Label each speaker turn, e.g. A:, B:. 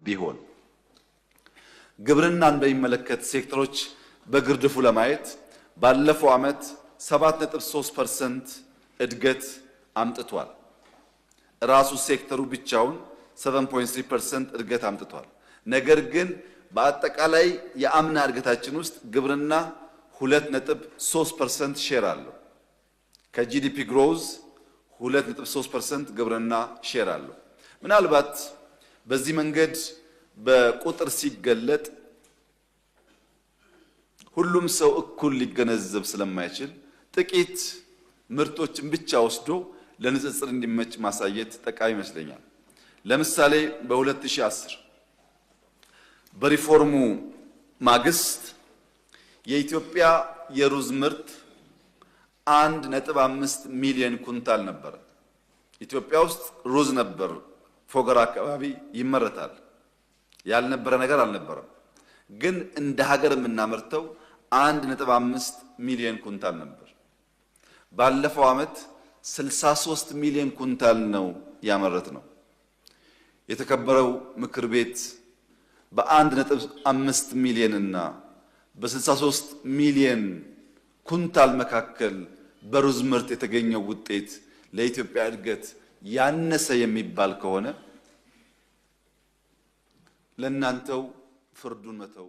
A: ቢሆን ግብርናን በሚመለከት ሴክተሮች በግርድፉ ለማየት ባለፈው ዓመት 7.3% እድገት አምጥቷል። ራሱ ሴክተሩ ብቻውን 7.3% እድገት አምጥቷል። ነገር ግን በአጠቃላይ የአምና እድገታችን ውስጥ ግብርና 2.3% ሼር አለው። ከጂዲፒ ግሮዝ 2.3% ግብርና ሼር አለው። ምናልባት በዚህ መንገድ በቁጥር ሲገለጥ ሁሉም ሰው እኩል ሊገነዘብ ስለማይችል ጥቂት ምርቶችን ብቻ ወስዶ ለንጽጽር እንዲመች ማሳየት ጠቃሚ ይመስለኛል። ለምሳሌ በ2010 በሪፎርሙ ማግስት የኢትዮጵያ የሩዝ ምርት 1.5 ሚሊዮን ኩንታል ነበር። ኢትዮጵያ ውስጥ ሩዝ ነበር፣ ፎገራ አካባቢ ይመረታል። ያልነበረ ነገር አልነበረም። ግን እንደ ሀገር የምናመርተው 1.5 ሚሊዮን ኩንታል ነበር። ባለፈው ዓመት 63 ሚሊዮን ኩንታል ነው ያመረት ነው። የተከበረው ምክር ቤት በ1.5 ሚሊዮን እና በ63 ሚሊዮን ኩንታል መካከል በሩዝ ምርት የተገኘው ውጤት ለኢትዮጵያ እድገት ያነሰ የሚባል ከሆነ ለእናንተው ፍርዱን መተው